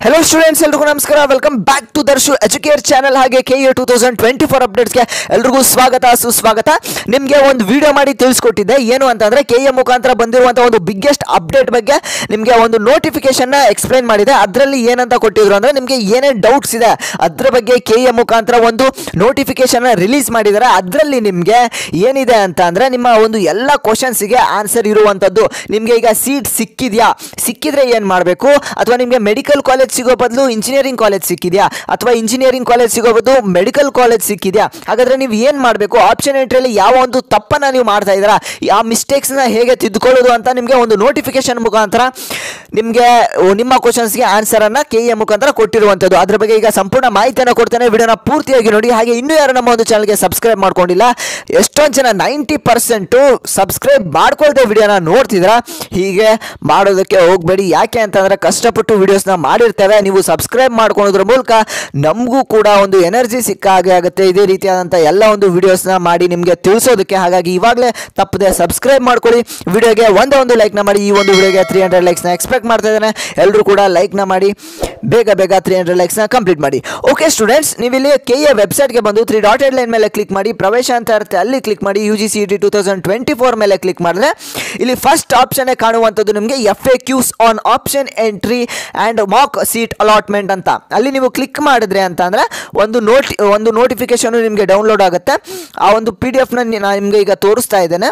Hello students एल्रिಗೂ ನಮಸ್ಕಾರ welcome back to Darshu educate channel ಹಾಗೆ ಕೆಎ 2024 ಅಪ್ಡೇಟ್ಸ್ ಗೆ ಎಲ್ರಿಗೂ ಸ್ವಾಗತ ಸುಸ್ವಾಗತ ನಿಮಗೆ ಒಂದು ವಿಡಿಯೋ ಮಾಡಿ ತಿಳಿಸಿಕೊಟ್ಟಿದ್ದೆ ಏನು ಅಂತಂದ್ರೆ ಕೆಎ ಮುಖಾಂತರ ಬಂದಿರುವಂತ ಒಂದು ಬಿಗ್ಗೆಸ್ಟ್ ಅಪ್ಡೇಟ್ ಬಗ್ಗೆ ನಿಮಗೆ ಒಂದು ನೋಟಿಫಿಕೇಶನ್ ನ ಎಕ್ಸ್ಪ್ಲೈನ್ ಮಾಡಿದೆ ಅದರಲ್ಲಿ ಏನಂತ ಕೊಟ್ಟಿದ್ರು ಅಂದ್ರೆ ನಿಮಗೆ ಏನೇ ಡೌಟ್ಸ್ ಇದೆ ಅದರ ಬಗ್ಗೆ ಕೆಎ ಮುಖಾಂತರ ಒಂದು ನೋಟಿಫಿಕೇಶನ್ ನ ರಿಲೀಸ್ ಮಾಡಿದ್ದಾರೆ ಅದರಲ್ಲಿ ನಿಮಗೆ ಏನಿದೆ ಅಂತ ಅಂದ್ರೆ ನಿಮ್ಮ ಒಂದು ಎಲ್ಲ ಕ್ವೆಶ್ಚನ್ಸ್ ಗೆ ಆನ್ಸರ್ ಇರುವಂತದ್ದು ನಿಮಗೆ ಈಗ ಸೀಟ್ ಸಿಕ್ಕಿದ್ರೆ ಏನು ಮಾಡಬೇಕು ಅಥವಾ ನಿಮಗೆ ಮೆಡಿಕಲ್ ಕಾಲೇಜ್ ಸಿಗೋ ಬದಲು ಇಂಜಿನಿಯರಿಂಗ್ ಕಾಲೇಜ್ ಸಿಕ್ಕಿದ್ಯಾ ಅಥವಾ ಇಂಜಿನಿಯರಿಂಗ್ ಕಾಲೇಜ್ ಸಿಗೋ ಬದಲು ಮೆಡಿಕಲ್ ಕಾಲೇಜ್ ಸಿಕ್ಕಿದ್ಯಾ ಹಾಗಾದ್ರೆ ನೀವು ಏನು ಮಾಡಬೇಕು ಆಪ್ಷನ್ ಎಂಟ್ರಿಯಲ್ಲಿ ಯಾವ ಒಂದು ತಪ್ಪನ್ನ ನೀವು ಮಾಡ್ತಾ ಇದ್ದೀರಾ ಆ ಮಿಸ್ಟೇಕ್ಸ್ ನ ಹೇಗೆ ತಿದ್ದುಕೊಳ್ಳೋದು ಅಂತ ನಿಮಗೆ ಒಂದು ನೋಟಿಫಿಕೇಶನ್ ಮುಖಾಂತರ ನಿಮಗೆ ನಿಮ್ಮ ಕ್ವೆಶ್ಚನ್ಸ್ಗೆ ಆನ್ಸರ್ ಅನ್ನ ಕೆಎ ಮುಖಾಂತರ ಕೊಟ್ಟಿರುವಂತದ್ದು ಅದರ ಬಗ್ಗೆ ಈಗ ಸಂಪೂರ್ಣ ಮಾಹಿತಿಯನ್ನು ಕೊಡ್ತೇನೆ ವಿಡಿಯೋನ ಪೂರ್ತಿಯಾಗಿ ನೋಡಿ ಹಾಗೆ ಇನ್ನೂ ಯಾರು ನಮ್ಮ ಒಂದು ಚಾನಲ್ಗೆ ಸಬ್ಸ್ಕ್ರೈಬ್ ಮಾಡ್ಕೊಂಡಿಲ್ಲ ಎಷ್ಟೊಂದು ಜನ 90% ಸಬ್ಸ್ಕ್ರೈಬ್ ಮಾಡ್ಕೊಳ್ದೆ ವಿಡಿಯೋನ ನೋಡ್ತಿದ್ರ ಹೀಗೆ ಮಾಡೋದಕ್ಕೆ ಹೋಗಬೇಡಿ ಯಾಕೆ ಅಂತಂದ್ರೆ ಕಷ್ಟಪಟ್ಟು ವಿಡಿಯೋಸ್ನ ಮಾಡಿರ್ತೇವೆ ನೀವು ಸಬ್ಸ್ಕ್ರೈಬ್ ಮಾಡ್ಕೊಳ್ಳೋದ್ರ ಮೂಲಕ ನಮಗೂ ಕೂಡ ಒಂದು ಎನರ್ಜಿ ಸಿಕ್ಕ ಹಾಗೆ ಆಗುತ್ತೆ ಇದೇ ರೀತಿಯಾದಂಥ ಎಲ್ಲ ಒಂದು ವಿಡಿಯೋಸ್ನ ಮಾಡಿ ನಿಮಗೆ ತಿಳಿಸೋದಕ್ಕೆ ಹಾಗಾಗಿ ಇವಾಗಲೇ ತಪ್ಪದೆ ಸಬ್ಸ್ಕ್ರೈಬ್ ಮಾಡ್ಕೊಳ್ಳಿ ವಿಡಿಯೋಗೆ ಒಂದು ಲೈಕ್ನ ಮಾಡಿ ಈ ಒಂದು ವಿಡಿಯೋಗೆ 300 ಲೈಕ್ಸ್ನ ಎಕ್ಸ್ಪೆಕ್ಟ್ ಮಾಡ್ತಾ ಇದ್ದೇನೆ ಎಲ್ಲರೂ ಕೂಡ ಲೈಕ್ನ ಮಾಡಿ ಬೇಗ 300 ಲೈಕ್ಸ್ನ ಕಂಪ್ಲೀಟ್ ಮಾಡಿ ಓಕೆ ಸ್ಟೂಡೆಂಟ್ಸ್ ನೀವು ಇಲ್ಲಿ ಕೆಎ ವೆಬ್ಸೈಟ್ಗೆ ಬಂದು 3 ಡಾಟೆಡ್ ಲೈನ್ ಮೇಲೆ ಕ್ಲಿಕ್ ಮಾಡಿ ಪ್ರವೇಶ ಅಂತ ಇರುತ್ತೆ ಅಲ್ಲಿ ಕ್ಲಿಕ್ ಮಾಡಿ UGCET 2024 ಮೇಲೆ ಕ್ಲಿಕ್ ಮಾಡಿದ್ರೆ ಇಲ್ಲಿ ಫಸ್ಟ್ ಆಪ್ಷನ್ ಕಾಣುವಂಥದ್ದು ನಿಮಗೆ FAQs on option entry and mock seat allotment ಅಂತ ಅಲ್ಲಿ ನೀವು ಕ್ಲಿಕ್ ಮಾಡಿದ್ರೆ ಅಂತ ಅಂದರೆ ಒಂದು ನೋಟಿಫಿಕೇಶನ್ ನಿಮಗೆ ಡೌನ್ಲೋಡ್ ಆಗುತ್ತೆ ಆ ಒಂದು PDF ನ ನಿಮಗೆ ಈಗ ತೋರಿಸ್ತಾ ಇದ್ದೇನೆ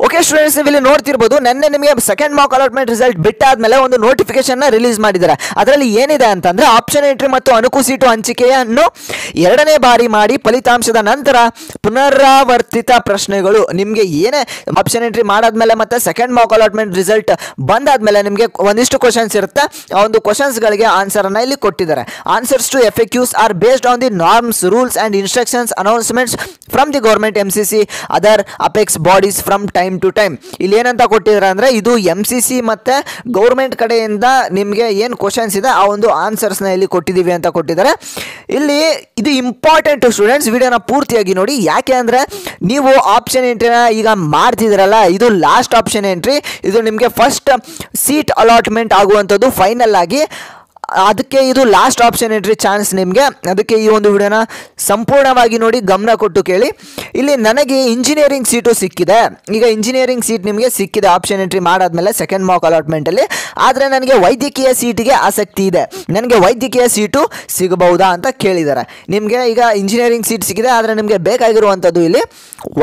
ಓಕೆ ಸ್ಟೂಡೆಂಟ್ಸ್ ನೀವು ಇಲ್ಲಿ ನೋಡ್ತಿರ್ಬೋದು ನೆನ್ನೆ ನಿಮಗೆ ಸೆಕೆಂಡ್ ಮಾಕ್ ಅಲಾಟ್ಮೆಂಟ್ ರಿಸಲ್ಟ್ ಬಿಟ್ಟಾದ್ಮೇಲೆ ಒಂದು ನೋಟಿಫಿಕೇಶನ್ ರಿಲೀಸ್ ಮಾಡಿದ್ದಾರೆ ಅದರಲ್ಲಿ ಏನಿದೆ ಅಂತಂದ್ರೆ ಆಪ್ಷನ್ ಎಂಟ್ರಿ ಮತ್ತು ಅನುಕು ಸೀಟು ಹಂಚಿಕೆಯನ್ನು 2ನೇ ಬಾರಿ ಮಾಡಿ ಫಲಿತಾಂಶದ ನಂತರ ಪುನರಾವರ್ತಿತ ಪ್ರಶ್ನೆಗಳು ನಿಮಗೆ ಏನೇ ಆಪ್ಷನ್ ಎಂಟ್ರಿ ಮಾಡಾದ್ಮೇಲೆ ಮತ್ತೆ ಸೆಕೆಂಡ್ ಮಾಕ್ ಅಲಾಟ್ಮೆಂಟ್ ರಿಸಲ್ಟ್ ಬಂದಾದ್ಮೇಲೆ ನಿಮಗೆ ಒಂದಿಷ್ಟು ಕ್ವಶನ್ಸ್ ಇರುತ್ತೆ ಆ ಒಂದು ಕ್ವಶನ್ಸ್ಗಳಿಗೆ ಆನ್ಸರ್ ಅನ್ನ ಇಲ್ಲಿ ಕೊಟ್ಟಿದ್ದಾರೆ answers to FAQs are based on the norms rules and instructions announcements from the government MCC other apex bodies from time to time ಇಲ್ಲಿ ಏನಂತ ಕೊಟ್ಟಿದ್ದಾರೆ ಅಂದ್ರೆ ಇದು MCC ಮತ್ತೆ ಗೌರ್ಮೆಂಟ್ ಕಡೆಯಿಂದ ನಿಮಗೆ ಏನು ಕ್ವಶನ್ಸ್ ಇದೆ ಆ ಒಂದು ಆನ್ಸರ್ಸ್ನ ಇಲ್ಲಿ ಕೊಟ್ಟಿದ್ದೀವಿ ಅಂತ ಕೊಟ್ಟಿದ್ದಾರೆ ಇಲ್ಲಿ ಇದು ಇಂಪಾರ್ಟೆಂಟ್ ಸ್ಟೂಡೆಂಟ್ಸ್ ವಿಡಿಯೋನ ಪೂರ್ತಿಯಾಗಿ ನೋಡಿ ಯಾಕೆ ಅಂದರೆ ನೀವು ಆಪ್ಷನ್ ಎಂಟ್ರಿನ ಈಗ ಮಾಡ್ತಿದ್ದೀರಲ್ಲ ಇದು ಲಾಸ್ಟ್ ಆಪ್ಷನ್ ಎಂಟ್ರಿ ಇದು ನಿಮಗೆ ಫಸ್ಟ್ ಸೀಟ್ ಅಲಾಟ್ಮೆಂಟ್ ಆಗುವಂಥದ್ದು ಫೈನಲ್ ಆಗಿ ಅದಕ್ಕೆ ಇದು ಲಾಸ್ಟ್ ಆಪ್ಷನ್ ಎಂಟ್ರಿ ಚಾನ್ಸ್ ನಿಮಗೆ ಅದಕ್ಕೆ ಈ ಒಂದು ವಿಡಿಯೋನ ಸಂಪೂರ್ಣವಾಗಿ ನೋಡಿ ಗಮನ ಕೊಟ್ಟು ಕೇಳಿ ಇಲ್ಲಿ ನನಗೆ ಇಂಜಿನಿಯರಿಂಗ್ ಸೀಟು ಸಿಕ್ಕಿದೆ ಈಗ ಇಂಜಿನಿಯರಿಂಗ್ ಸೀಟ್ ನಿಮಗೆ ಸಿಕ್ಕಿದೆ ಆಪ್ಷನ್ ಎಂಟ್ರಿ ಮಾಡಾದ್ಮೇಲೆ ಸೆಕೆಂಡ್ ಮಾಕ್ ಅಲಾಟ್ಮೆಂಟಲ್ಲಿ ಆದರೆ ನನಗೆ ವೈದ್ಯಕೀಯ ಸೀಟಿಗೆ ಆಸಕ್ತಿ ಇದೆ ನನಗೆ ವೈದ್ಯಕೀಯ ಸೀಟು ಸಿಗಬಹುದಾ ಅಂತ ಕೇಳಿದ್ದಾರೆ ನಿಮಗೆ ಈಗ ಇಂಜಿನಿಯರಿಂಗ್ ಸೀಟ್ ಸಿಕ್ಕಿದೆ ಆದರೆ ನಿಮಗೆ ಬೇಕಾಗಿರುವಂಥದ್ದು ಇಲ್ಲಿ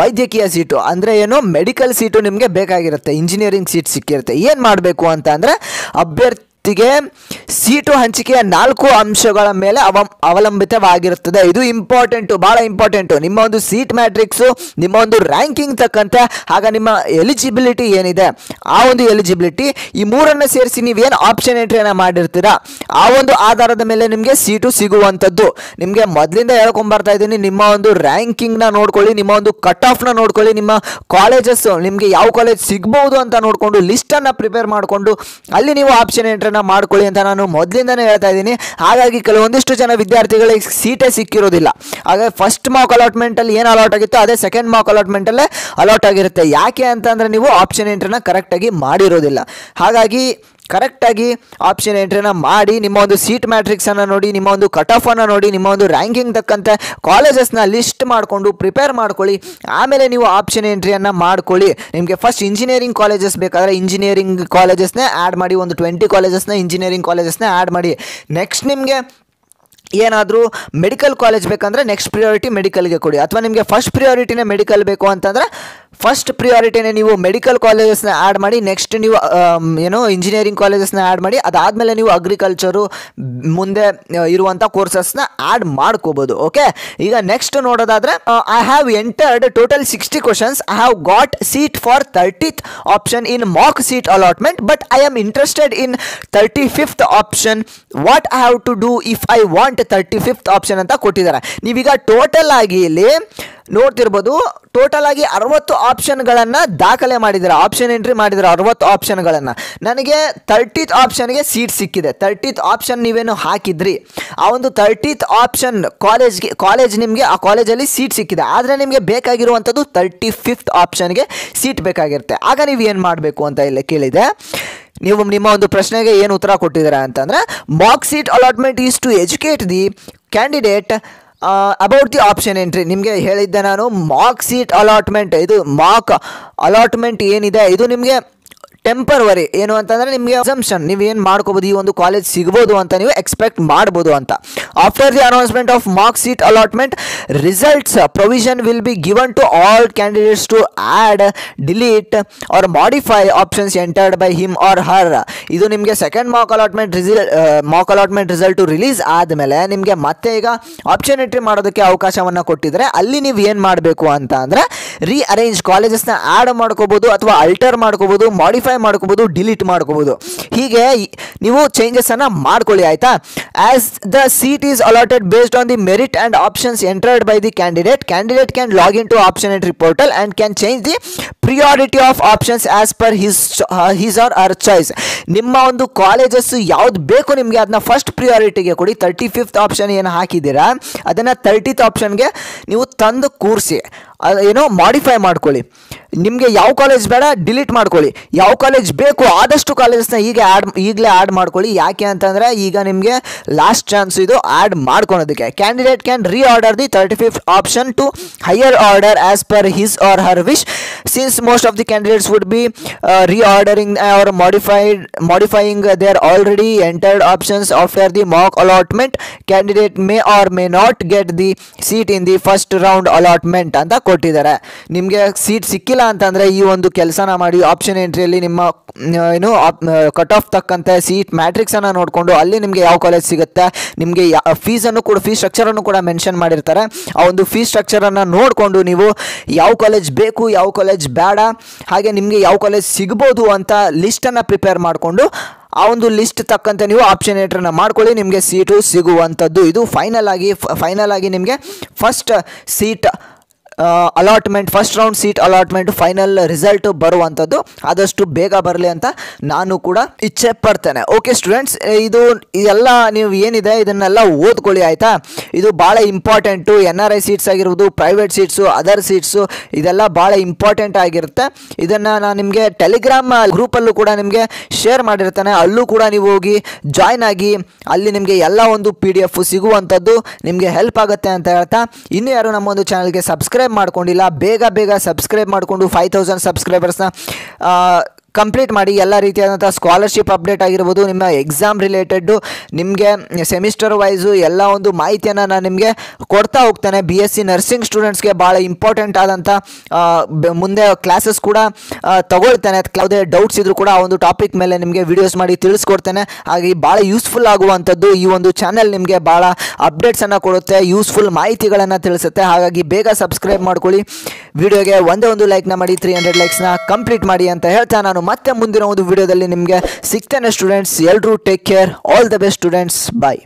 ವೈದ್ಯಕೀಯ ಸೀಟು ಅಂದರೆ ಏನು ಮೆಡಿಕಲ್ ಸೀಟು ನಿಮಗೆ ಬೇಕಾಗಿರುತ್ತೆ ಇಂಜಿನಿಯರಿಂಗ್ ಸೀಟ್ ಸಿಕ್ಕಿರುತ್ತೆ ಏನು ಮಾಡಬೇಕು ಅಂತ ಅಂದರೆ ಅಭ್ಯರ್ಥಿ ಸೀಟು ಹಂಚಿಕೆಯ 4 ಅಂಶಗಳ ಮೇಲೆ ಅವಲಂಬಿತವಾಗಿರುತ್ತದೆ ಇದು ಇಂಪಾರ್ಟೆಂಟು ಭಾಳ ಇಂಪಾರ್ಟೆಂಟು ನಿಮ್ಮ ಒಂದು ಸೀಟ್ ಮ್ಯಾಟ್ರಿಕ್ಸು ನಿಮ್ಮ ಒಂದು ರ್ಯಾಂಕಿಂಗ್ ತಕ್ಕಂತೆ ಆಗ ನಿಮ್ಮ ಎಲಿಜಿಬಿಲಿಟಿ ಏನಿದೆ ಆ ಒಂದು ಎಲಿಜಿಬಿಲಿಟಿ ಈ ಮೂರನ್ನು ಸೇರಿಸಿ ನೀವೇನು ಆಪ್ಷನ್ ಎಂಟ್ರಿಯನ್ನು ಮಾಡಿರ್ತೀರಾ ಆ ಒಂದು ಆಧಾರದ ಮೇಲೆ ನಿಮಗೆ ಸೀಟು ಸಿಗುವಂಥದ್ದು ನಿಮಗೆ ಮೊದಲಿಂದ ಹೇಳ್ಕೊಂಬರ್ತಾ ಇದ್ದೀನಿ ನಿಮ್ಮ ಒಂದು ರ್ಯಾಂಕಿಂಗ್ನ ನೋಡ್ಕೊಳ್ಳಿ ನಿಮ್ಮ ಒಂದು ಕಟ್ ಆಫ್ನ ನೋಡ್ಕೊಳ್ಳಿ ನಿಮ್ಮ ಕಾಲೇಜಸ್ ನಿಮಗೆ ಯಾವ ಕಾಲೇಜ್ ಸಿಗ್ಬೋದು ಅಂತ ನೋಡಿಕೊಂಡು ಲಿಸ್ಟನ್ನು ಪ್ರಿಪೇರ್ ಮಾಡಿಕೊಂಡು ಅಲ್ಲಿ ನೀವು ಆಪ್ಷನ್ ಎಂಟ್ರಿ ಮಾಡ್ಕೊಳ್ಳಿ ಅಂತ ನಾನು ಮೊದಲಿಂದನೇ ಹೇಳ್ತಾ ಇದ್ದೀನಿ ಹಾಗಾಗಿ ಕೆಲವೊಂದಿಷ್ಟು ಜನ ವಿದ್ಯಾರ್ಥಿಗಳಿಗೆ ಸೀಟೇ ಸಿಕ್ಕಿರೋದಿಲ್ಲ ಹಾಗಾಗಿ ಫಸ್ಟ್ ಮಾಕ್ ಅಲಾಟ್ಮೆಂಟ್ ಅಲ್ಲಿ ಏನು ಅಲಾಟ್ ಆಗಿತ್ತು ಅದೇ ಸೆಕೆಂಡ್ ಮಾಕ್ ಅಲಾಟ್ಮೆಂಟ್ ಅಲ್ಲೇ ಅಲಾಟ್ ಆಗಿರುತ್ತೆ ಯಾಕೆ ಅಂತಂದ್ರೆ ನೀವು ಆಪ್ಷನ್ ಎಂಟ್ರಿನ ಕರೆಕ್ಟಾಗಿ ಮಾಡಿರೋದಿಲ್ಲ ಹಾಗಾಗಿ ಕರೆಕ್ಟಾಗಿ ಆಪ್ಷನ್ ಎಂಟ್ರಿನ ಮಾಡಿ ನಿಮ್ಮ ಒಂದು ಸೀಟ್ ಮ್ಯಾಟ್ರಿಕ್ಸನ್ನು ನೋಡಿ ನಿಮ್ಮ ಒಂದು ಕಟ್ ಆಫನ್ನು ನೋಡಿ ನಿಮ್ಮ ಒಂದು ರ್ಯಾಂಕಿಂಗ್ ತಕ್ಕಂತೆ ಕಾಲೇಜಸ್ನ ಲಿಸ್ಟ್ ಮಾಡಿಕೊಂಡು ಪ್ರಿಪೇರ್ ಮಾಡ್ಕೊಳ್ಳಿ ಆಮೇಲೆ ನೀವು ಆಪ್ಷನ್ ಎಂಟ್ರಿಯನ್ನು ಮಾಡ್ಕೊಳ್ಳಿ ನಿಮಗೆ ಫಸ್ಟ್ ಇಂಜಿನಿಯರಿಂಗ್ ಕಾಲೇಜಸ್ ಬೇಕಾದರೆ ಇಂಜಿನಿಯರಿಂಗ್ ಕಾಲೇಜಸ್ನೇ ಆ್ಯಡ್ ಮಾಡಿ ಒಂದು 20 ಕಾಲೇಜಸ್ನ ಇಂಜಿನಿಯರಿಂಗ್ ಕಾಲೇಜಸ್ನ ಆ್ಯಡ್ ಮಾಡಿ ನೆಕ್ಸ್ಟ್ ನಿಮಗೆ ಏನಾದರೂ ಮೆಡಿಕಲ್ ಕಾಲೇಜ್ ಬೇಕಂದರೆ ನೆಕ್ಸ್ಟ್ ಪ್ರಿಯಾರಿಟಿ ಮೆಡಿಕಲ್ಗೆ ಕೊಡಿ ಅಥವಾ ನಿಮಗೆ ಫಸ್ಟ್ ಪ್ರಿಯಾರಿಟಿನೇ ಮೆಡಿಕಲ್ ಬೇಕು ಅಂತಂದರೆ ಫಸ್ಟ್ ಪ್ರಿಯಾರಿಟಿನೇ ನೀವು ಮೆಡಿಕಲ್ ಕಾಲೇಜಸ್ನ ಆ್ಯಡ್ ಮಾಡಿ ನೆಕ್ಸ್ಟ್ ನೀವು ಇಂಜಿನಿಯರಿಂಗ್ ಕಾಲೇಜಸ್ನ ಆ್ಯಡ್ ಮಾಡಿ ಅದಾದಮೇಲೆ ನೀವು ಅಗ್ರಿಕಲ್ಚರು ಮುಂದೆ ಇರುವಂಥ ಕೋರ್ಸಸ್ನ ಆ್ಯಡ್ ಮಾಡ್ಕೋಬೋದು ಓಕೆ ಈಗ ನೆಕ್ಸ್ಟ್ ನೋಡೋದಾದರೆ I have entered total 60 questions I have got seat for 30th option in mock seat allotment but I am interested in 35th option what I have to do if I want 35th option ಅಂತ ಕೊಟ್ಟಿದ್ದಾರೆ ನೀವೀಗ total ಆಗಿ ಇಲ್ಲಿ ನೋಡ್ತಿರ್ಬೋದು total ಆಗಿ 60 ಆಪ್ಷನ್ಗಳನ್ನು ದಾಖಲೆ ಮಾಡಿದ್ದಾರೆ option entry ಮಾಡಿದ್ದಾರೆ 60 ಆಪ್ಷನ್ಗಳನ್ನು ನನಗೆ 30th ಆಪ್ಷನ್ಗೆ ಸೀಟ್ ಸಿಕ್ಕಿದೆ 30th ಆಪ್ಷನ್ ನೀವೇನು ಹಾಕಿದ್ರಿ ಆ ಒಂದು 30th ಆಪ್ಷನ್ ಕಾಲೇಜ್ ನಿಮಗೆ ಆ ಕಾಲೇಜಲ್ಲಿ ಸೀಟ್ ಸಿಕ್ಕಿದೆ ಆದರೆ ನಿಮಗೆ ಬೇಕಾಗಿರುವಂಥದ್ದು 35th ಆಪ್ಷನ್ಗೆ ಸೀಟ್ ಬೇಕಾಗಿರುತ್ತೆ ಆಗ ನೀವು ಏನು ಮಾಡಬೇಕು ಅಂತ ಇಲ್ಲಿ ಕೇಳಿದೆ ನೀವು ನಿಮ್ಮ ಒಂದು ಪ್ರಶ್ನೆಗೆ ಏನು ಉತ್ತರ ಕೊಟ್ಟಿದ್ದೀರಾ ಅಂತಂದರೆ mark seat allotment is to educate the candidate about the option entry. ನಿಮಗೆ ಹೇಳಿದ್ದೆ ನಾನು ಮಾರ್ಕ್ ಸೀಟ್ ಅಲಾಟ್ಮೆಂಟ್, ಇದು ಮಾರ್ಕ್ ಅಲಾಟ್ಮೆಂಟ್ ಏನಿದೆ ಇದು ನಿಮಗೆ ಟೆಂಪರವರಿ ಏನು ಅಂತಂದರೆ ನಿಮಗೆ ಅಸಂಪ್ಷನ್ ನೀವು ಏನು ಮಾಡ್ಕೋಬೋದು, ಈ ಒಂದು ಕಾಲೇಜ್ ಸಿಗ್ಬೋದು ಅಂತ ನೀವು ಎಕ್ಸ್ಪೆಕ್ಟ್ ಮಾಡ್ಬೋದು ಅಂತ. After the announcement of mark seat allotment results provision will be given to all candidates to add, delete or modify options entered by him or her. ಇದು ನಿಮಗೆ second mark allotment result release ಆದಮೇಲೆ ನಿಮಗೆ ಮತ್ತೆ ಈಗ option entry ಮಾಡೋದಕ್ಕೆ ಅವಕಾಶವನ್ನು ಕೊಟ್ಟಿದ್ದಾರೆ. ಅಲ್ಲಿ ನೀವು ಏನು ಮಾಡಬೇಕು ಅಂತ ಅಂದರೆ ರೀಅರೇಂಜ್ ಕಾಲೇಜಸ್ನ ಆ್ಯಡ್ ಮಾಡ್ಕೋಬೋದು ಅಥವಾ ಅಲ್ಟರ್ ಮಾಡ್ಕೋಬೋದು, ಮಾಡಿಫೈ ಮಾಡ್ಕೋಬೋದು, ಡಿಲೀಟ್ ಮಾಡ್ಕೋಬೋದು. ಹೀಗೆ ನೀವು ಚೇಂಜಸನ್ನು ಮಾಡ್ಕೊಳ್ಳಿ ಆಯಿತಾ. As the seat is allotted based on the merit and options entered by the candidate can log in to option entry portal and can change the priority of options as per his or her choice. ನಿಮ್ಮ ಒಂದು colleges ಯಾವ್ದು ಬೇಕು ನಿಮಗೆ ಅದನ್ನ first ಪ್ರಿಯಾರಿಟಿಗೆ ಕೊಡಿ. 35th option ಏನು ಹಾಕಿದ್ದೀರಾ ಅದನ್ನು 30th ಆಪ್ಷನ್ಗೆ ನೀವು ತಂದು ಕೂರಿಸಿ, ಏನೋ ಮಾಡಿಫೈ ಮಾಡ್ಕೊಳ್ಳಿ. ನಿಮಗೆ ಯಾವ ಕಾಲೇಜ್ ಬೇಡ ಡಿಲೀಟ್ ಮಾಡ್ಕೊಳ್ಳಿ, ಯಾವ ಕಾಲೇಜ್ ಬೇಕು ಆದಷ್ಟು ಕಾಲೇಜಸ್ನ ಈಗಲೇ ಆ್ಯಡ್ ಮಾಡ್ಕೊಳ್ಳಿ. ಯಾಕೆ ಅಂತಂದರೆ ಈಗ ನಿಮಗೆ ಲಾಸ್ಟ್ ಚಾನ್ಸ್ ಇದು ಆ್ಯಡ್ ಮಾಡ್ಕೊಳೋದಕ್ಕೆ. Candidate can reorder the 35th option to higher order as per his or her wish. Since most of the candidates would be reordering or modifying their already entered options after the mock allotment, candidate may or may not get the seat in the first round allotment ಅಂತ ಕೊಟ್ಟಿದ್ದಾರೆ. ನಿಮಗೆ seat ಸಿಕ್ಕಿಲ್ಲ ಅಂತಂದರೆ ಈ ಒಂದು ಕೆಲಸನ ಮಾಡಿ option ಎಂಟ್ರಿಯಲ್ಲಿ ನಿಮ್ಮ ಏನು ಕಟ್ ಆಫ್ ತಕ್ಕಂತೆ ಸೀಟ್ ಮ್ಯಾಟ್ರಿಕ್ಸನ್ನು ನೋಡಿಕೊಂಡು ಅಲ್ಲಿ ನಿಮಗೆ ಯಾವ ಕಾಲೇಜ್ ಸಿಗುತ್ತೆ, ನಿಮಗೆ ಫೀಸ್ ಸ್ಟ್ರಕ್ಚರನ್ನು ಕೂಡ ಮೆನ್ಷನ್ ಮಾಡಿರ್ತಾರೆ. ಆ ಒಂದು ಫೀಸ್ ಸ್ಟ್ರಕ್ಚರನ್ನು ನೋಡಿಕೊಂಡು ನೀವು ಯಾವ ಕಾಲೇಜ್ ಬೇಕು ಯಾವ ಕಾಲೇಜ್ ಬೇಡ ಹಾಗೆ ನಿಮಗೆ ಯಾವ ಕಾಲೇಜ್ ಸಿಗ್ಬೋದು ಅಂತ ಲಿಸ್ಟನ್ನು ಪ್ರಿಪೇರ್ ಮಾಡಿಕೊಂಡು ಆ ಒಂದು ಲಿಸ್ಟ್ ತಕ್ಕಂತೆ ನೀವು ಆಪ್ಷನ್ ಎಂಟ್ರಿನ ಮಾಡ್ಕೊಳ್ಳಿ, ನಿಮಗೆ ಸೀಟು ಸಿಗುವಂಥದ್ದು. ಇದು ಫೈನಲ್ ಆಗಿ ನಿಮಗೆ first round seat allotment final result ಬರುವಂಥದ್ದು ಆದಷ್ಟು ಬೇಗ ಬರಲಿ ಅಂತ ನಾನು ಕೂಡ ಇಚ್ಛೆ ಪಡ್ತೇನೆ. ಓಕೆ ಸ್ಟೂಡೆಂಟ್ಸ್, ಇದೆಲ್ಲ ನೀವು ಏನಿದೆ ಇದನ್ನೆಲ್ಲ ಓದ್ಕೊಳ್ಳಿ ಆಯಿತಾ. ಇದು ಭಾಳ ಇಂಪಾರ್ಟೆಂಟು. NRI ಸೀಟ್ಸ್ ಆಗಿರ್ಬೋದು, ಪ್ರೈವೇಟ್ ಸೀಟ್ಸು, ಅದರ್ ಸೀಟ್ಸು ಇದೆಲ್ಲ ಭಾಳ ಇಂಪಾರ್ಟೆಂಟ್ ಆಗಿರುತ್ತೆ. ಇದನ್ನು ನಾನು ನಿಮಗೆ ಟೆಲಿಗ್ರಾಮ್ ಗ್ರೂಪಲ್ಲೂ ಕೂಡ ನಿಮಗೆ ಶೇರ್ ಮಾಡಿರ್ತಾನೆ, ಅಲ್ಲೂ ಕೂಡ ನೀವು ಹೋಗಿ ಜಾಯ್ನ್ ಆಗಿ ಅಲ್ಲಿ ನಿಮಗೆ ಎಲ್ಲ ಒಂದು PDF ಸಿಗುವಂಥದ್ದು ನಿಮಗೆ ಹೆಲ್ಪ್ ಆಗುತ್ತೆ ಅಂತ ಹೇಳ್ತಾ, ಇನ್ನೂ ಯಾರು ನಮ್ಮ ಒಂದು ಚಾನಲ್ಗೆ ಸಬ್ಸ್ಕ್ರೈಬ್ ಮಾಡ್ಕೊಂಡಿಲ್ಲ ಬೇಗ ಸಬ್ಸ್ಕ್ರೈಬ್ ಮಾಡಿಕೊಂಡು 5000 ಸಬ್ಸ್ಕ್ರೈಬರ್ಸ್ನ ಕಂಪ್ಲೀಟ್ ಮಾಡಿ. ಎಲ್ಲ ರೀತಿಯಾದಂಥ ಸ್ಕಾಲರ್ಶಿಪ್ ಅಪ್ಡೇಟ್ ಆಗಿರ್ಬೋದು, ನಿಮ್ಮ ಎಕ್ಸಾಮ್ ರಿಲೇಟೆಡ್ಡು ನಿಮಗೆ ಸೆಮಿಸ್ಟರ್ ವೈಸು ಎಲ್ಲ ಒಂದು ಮಾಹಿತಿಯನ್ನು ನಾನು ನಿಮಗೆ ಕೊಡ್ತಾ ಹೋಗ್ತೇನೆ. BSc ನರ್ಸಿಂಗ್ ಸ್ಟೂಡೆಂಟ್ಸ್ಗೆ ಭಾಳ ಇಂಪಾರ್ಟೆಂಟ್ ಆದಂಥ ಮುಂದೆ ಕ್ಲಾಸಸ್ ಕೂಡ ತಗೊಳ್ತೇನೆ. ಯಾವುದೇ ಡೌಟ್ಸ್ ಇದ್ರೂ ಕೂಡ ಆ ಒಂದು ಟಾಪಿಕ್ ಮೇಲೆ ನಿಮಗೆ ವೀಡಿಯೋಸ್ ಮಾಡಿ ತಿಳಿಸ್ಕೊಡ್ತೇನೆ. ಹಾಗೆ ಭಾಳ ಯೂಸ್ಫುಲ್ ಆಗುವಂಥದ್ದು ಈ ಒಂದು ಚಾನೆಲ್ ನಿಮಗೆ ಭಾಳ ಅಪ್ಡೇಟ್ಸನ್ನು ಕೊಡುತ್ತೆ, ಯೂಸ್ಫುಲ್ ಮಾಹಿತಿಗಳನ್ನು ತಿಳಿಸುತ್ತೆ. ಹಾಗಾಗಿ ಬೇಗ ಸಬ್ಸ್ಕ್ರೈಬ್ ಮಾಡ್ಕೊಳ್ಳಿ. ವಿಡಿಯೋಗೆ ಒಂದೇ ಒಂದು ಲೈಕ್ನ ಮಾಡಿ 300 ಲೈಕ್ಸ್ನ ಕಂಪ್ಲೀಟ್ ಮಾಡಿ ಅಂತ ಹೇಳ್ತಾ ನಾನು ಮತ್ತೆ ಮುಂದಿನ ಒಂದು ವಿಡಿಯೋದಲ್ಲಿ ನಿಮಗೆ ಸಿಗ್ತೇನೆ ಸ್ಟೂಡೆಂಟ್ಸ್. ಎಲ್ಲರೂ take care, all the best students, bye.